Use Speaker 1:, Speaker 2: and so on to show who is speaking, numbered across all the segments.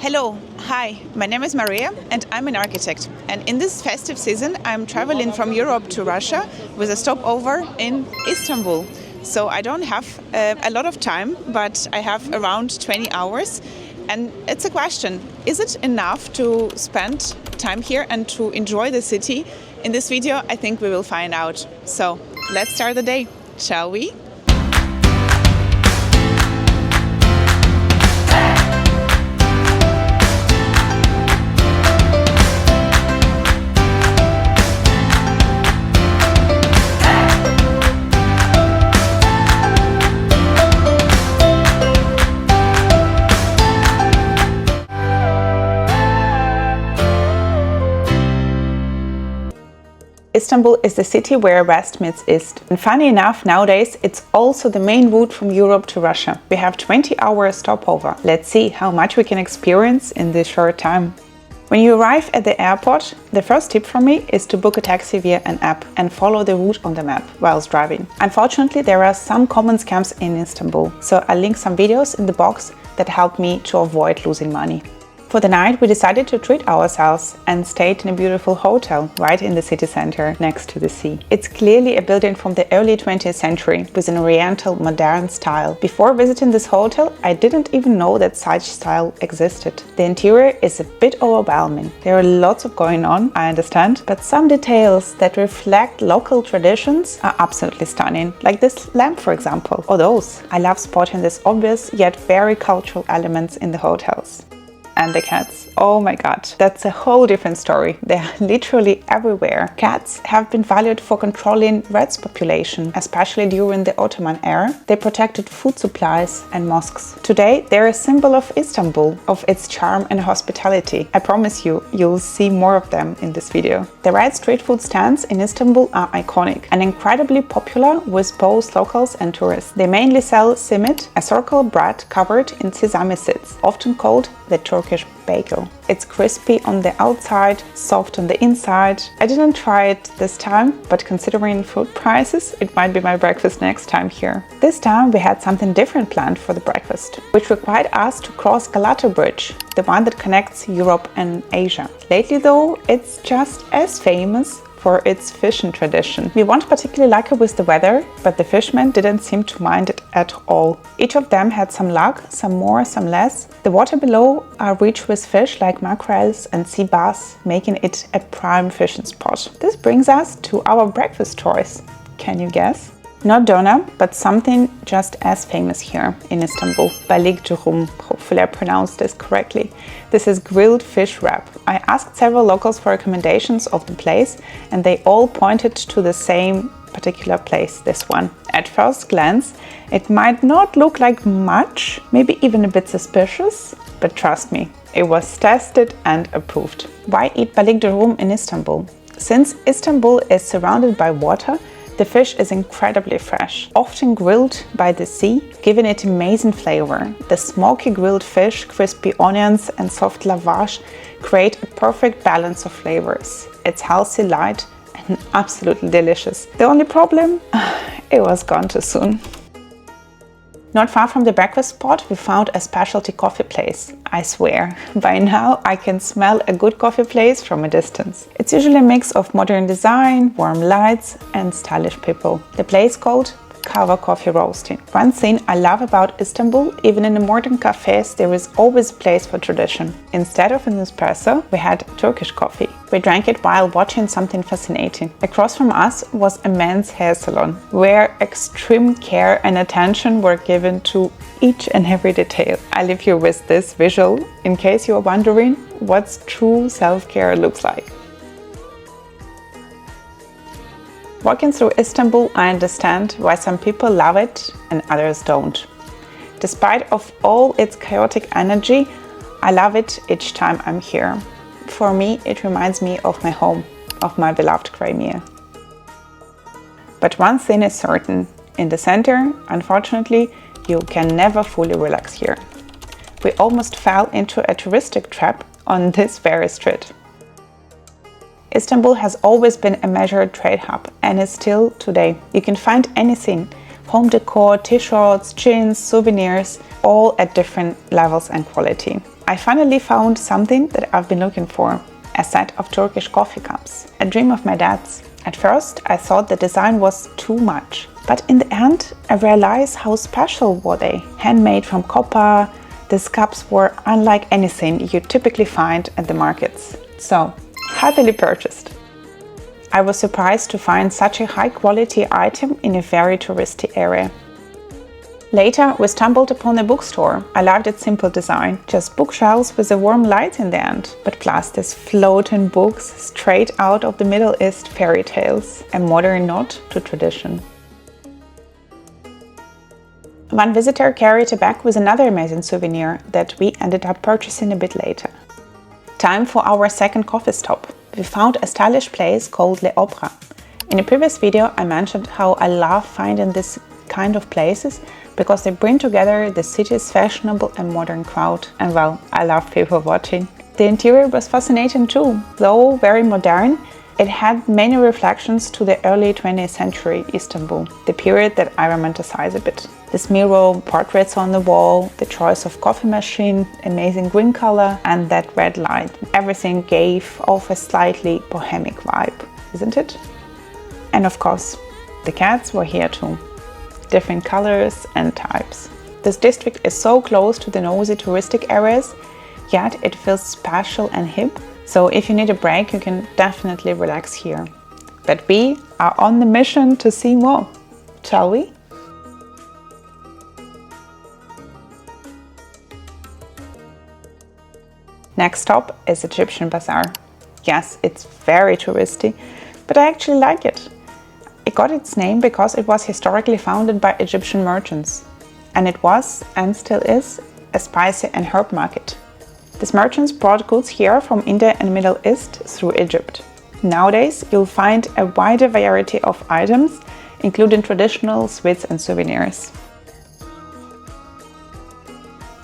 Speaker 1: Hello, hi, my name is Mariia and I'm an architect. And in this festive season, I'm traveling from Europe to Russia with a stopover in Istanbul. So I don't have a lot of time, but I have around 20 hours. And it's a question, is it enough to spend time here and to enjoy the city? In this video, I think we will find out. So let's start the day, shall we? Istanbul is the city where West meets East. And funny enough, nowadays it's also the main route from Europe to Russia. We have 20-hour stopover. Let's see how much we can experience in this short time. When you arrive at the airport, the first tip from me is to book a taxi via an app and follow the route on the map whilst driving. Unfortunately, there are some common scams in Istanbul, so I'll link some videos in the box that help me to avoid losing money. For the night, we decided to treat ourselves and stayed in a beautiful hotel right in the city center next to the sea. It's clearly a building from the early 20th century with an oriental modern style. Before visiting this hotel, I didn't even know that such style existed. The interior is a bit overwhelming. There are lots of going on, I understand, but some details that reflect local traditions are absolutely stunning, like this lamp, for example, or those. I love spotting these obvious yet very cultural elements in the hotels. And the cats. Oh my god, that's a whole different story. They're literally everywhere. Cats have been valued for controlling rats population, especially during the Ottoman era. They protected food supplies and mosques. Today, they're a symbol of Istanbul, of its charm and hospitality. I promise you, you'll see more of them in this video. The rat street food stands in Istanbul are iconic and incredibly popular with both locals and tourists. They mainly sell simit, a circle bread covered in sesame seeds, often called the Turkish bagel. It's crispy on the outside, soft on the inside. I didn't try it this time, but considering food prices, it might be my breakfast next time here. This time we had something different planned for the breakfast, which required us to cross Galata Bridge, the one that connects Europe and Asia. Lately though, it's just as famous for its fishing tradition. We weren't particularly lucky with the weather, but the fishermen didn't seem to mind it at all. Each of them had some luck, some more, some less. The water below are rich with fish like mackerels and sea bass, making it a prime fishing spot. This brings us to our breakfast choice. Can you guess? Not doner, but something just as famous here in Istanbul. Balıkçı. Hopefully I pronounced this correctly. This is grilled fish wrap. I asked several locals for recommendations of the place and they all pointed to the same particular place, this one. At first glance, it might not look like much, maybe even a bit suspicious, but trust me, it was tested and approved. Why eat balıkçı in Istanbul? Since Istanbul is surrounded by water, the fish is incredibly fresh, often grilled by the sea, giving it amazing flavor. The smoky grilled fish, crispy onions and soft lavash create a perfect balance of flavors. It's healthy, light and absolutely delicious. The only problem? It was gone too soon. Not far from the breakfast spot, we found a specialty coffee place. I swear, by now I can smell a good coffee place from a distance. It's usually a mix of modern design, warm lights and stylish people. The place called Kava Coffee Roasting. One thing I love about Istanbul, even in the modern cafes, there is always a place for tradition. Instead of an espresso, we had Turkish coffee. We drank it while watching something fascinating. Across from us was a men's hair salon, where extreme care and attention were given to each and every detail. I leave you with this visual in case you are wondering what true self-care looks like. Walking through Istanbul, I understand why some people love it and others don't. Despite of all its chaotic energy, I love it each time I'm here. For me, it reminds me of my home, of my beloved Crimea. But one thing is certain, in the center, unfortunately, you can never fully relax here. We almost fell into a touristic trap on this very street. Istanbul has always been a major trade hub and is still today. You can find anything, home decor, t-shirts, jeans, souvenirs, all at different levels and quality. I finally found something that I've been looking for, a set of Turkish coffee cups, a dream of my dad's. At first I thought the design was too much, but in the end I realized how special were they. Handmade from copper, these cups were unlike anything you typically find at the markets. So, happily purchased. I was surprised to find such a high quality item in a very touristy area. Later, we stumbled upon a bookstore. I loved its simple design, just bookshelves with a warm light in the end, but plus these floating books straight out of the Middle East fairy tales, a modern nod to tradition. One visitor carried a bag with another amazing souvenir that we ended up purchasing a bit later. Time for our second coffee stop. We found a stylish place called Le Opera. In a previous video I mentioned how I love finding this kind of places because they bring together the city's fashionable and modern crowd. And well, I love people watching. The interior was fascinating too. Though very modern, it had many reflections to the early 20th century Istanbul, the period that I romanticize a bit. This mural, portraits on the wall, the choice of coffee machine, amazing green color and that red light. Everything gave off a slightly bohemic vibe, isn't it? And of course, the cats were here too. Different colors and types. This district is so close to the nosy touristic areas, yet it feels special and hip. So if you need a break, you can definitely relax here. But we are on the mission to see more, shall we? Next stop is Egyptian Bazaar. Yes, it's very touristy, but I actually like it. It got its name because it was historically founded by Egyptian merchants. And it was, and still is, a spicy and herb market. These merchants brought goods here from India and Middle East through Egypt. Nowadays, you'll find a wider variety of items, including traditional sweets and souvenirs.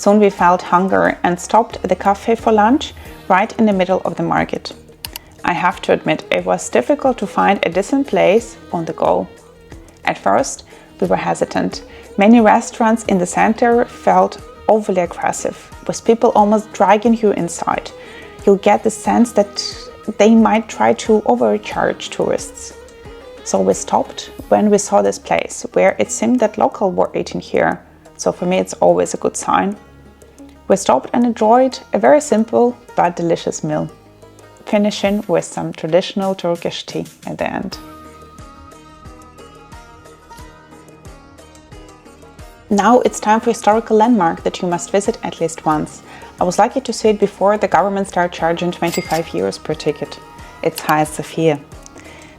Speaker 1: Soon we felt hunger and stopped at the cafe for lunch right in the middle of the market. I have to admit, it was difficult to find a decent place on the go. At first, we were hesitant. Many restaurants in the center felt overly aggressive, with people almost dragging you inside. You'll get the sense that they might try to overcharge tourists. So we stopped when we saw this place, where it seemed that locals were eating here. So for me, it's always a good sign. We stopped and enjoyed a very simple but delicious meal, finishing with some traditional Turkish tea at the end. Now it's time for a historical landmark that you must visit at least once. I was lucky to see it before the government started charging 25 euros per ticket. It's Hagia Sophia.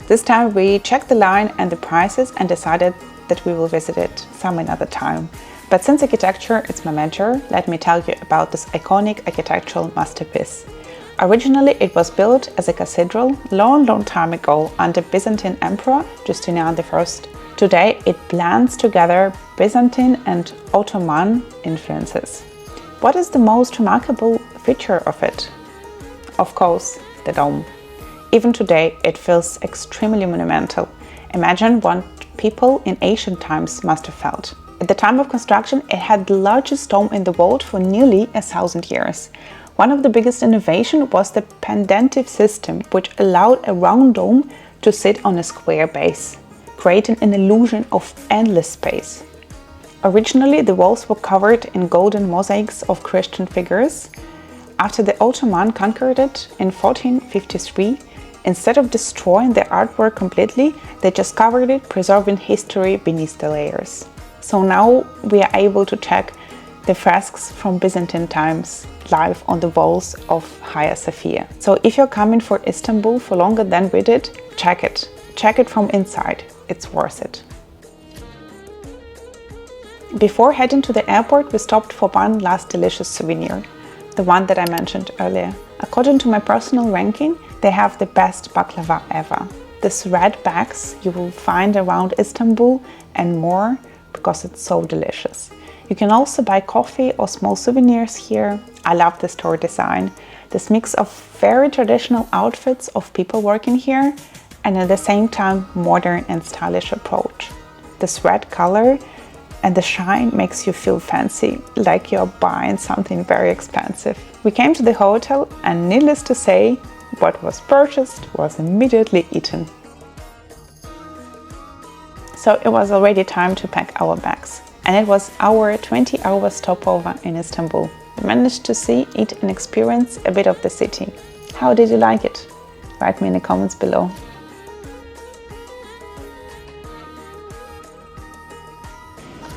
Speaker 1: This time we checked the line and the prices and decided that we will visit it some another time. But since architecture is my major, let me tell you about this iconic architectural masterpiece. Originally it was built as a cathedral long time ago under Byzantine Emperor Justinian I. Today it blends together Byzantine and Ottoman influences. What is the most remarkable feature of it? Of course, the dome. Even today it feels extremely monumental. Imagine what people in ancient times must have felt. At the time of construction, it had the largest dome in the world for nearly 1,000 years. One of the biggest innovations was the pendentive system, which allowed a round dome to sit on a square base, creating an illusion of endless space. Originally, the walls were covered in golden mosaics of Christian figures. After the Ottoman conquered it in 1453, instead of destroying the artwork completely, they just covered it, preserving history beneath the layers. So now we are able to check the frescoes from Byzantine times live on the walls of Hagia Sophia. So if you're coming for Istanbul for longer than we did, check it. Check it from inside. It's worth it. Before heading to the airport, we stopped for one last delicious souvenir, the one that I mentioned earlier. According to my personal ranking, they have the best baklava ever. These red bags you will find around Istanbul and more because it's so delicious. You can also buy coffee or small souvenirs here. I love the store design. This mix of very traditional outfits of people working here and at the same time modern and stylish approach. This red color and the shine makes you feel fancy, like you're buying something very expensive. We came to the hotel and needless to say, what was purchased was immediately eaten. So it was already time to pack our bags. And it was our 20-hour stopover in Istanbul. We managed to see, eat and experience a bit of the city. How did you like it? Write me in the comments below.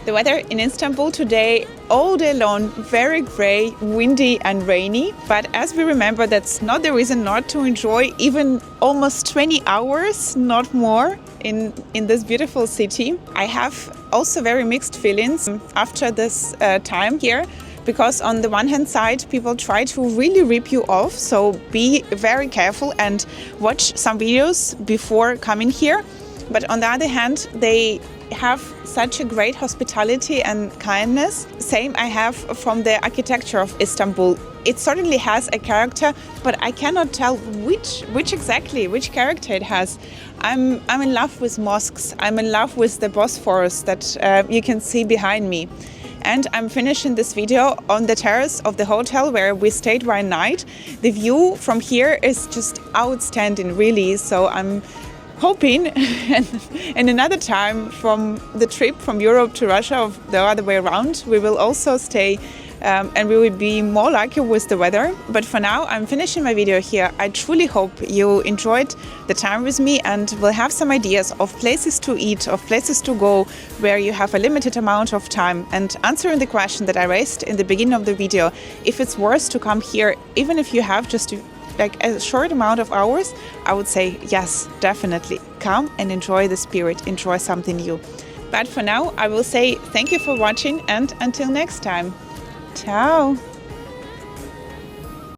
Speaker 1: The weather in Istanbul today, all day long, very grey, windy and rainy. But as we remember, that's not the reason not to enjoy even almost 20 hours, not more, in this beautiful city. I have also very mixed feelings after this time here. Because on the one hand side, people try to really rip you off. So be very careful and watch some videos before coming here. But on the other hand, they have such a great hospitality and kindness. Same I have from the architecture of Istanbul. It certainly has a character, but I cannot tell which character it has. I'm in love with mosques. I'm in love with the Bosphorus that you can see behind me. And I'm finishing this video on the terrace of the hotel where we stayed one night. The view from here is just outstanding, really. So I'm hoping and another time from the trip from Europe to Russia, or the other way around, we will also stay and we will be more lucky with the weather. But for now, I'm finishing my video here. I truly hope you enjoyed the time with me and will have some ideas of places to eat, of places to go where you have a limited amount of time. And answering the question that I raised in the beginning of the video, if it's worth to come here, even if you have just like a short amount of hours, I would say yes, definitely. Come and enjoy the spirit, enjoy something new. But for now, I will say thank you for watching and until next time. Ciao!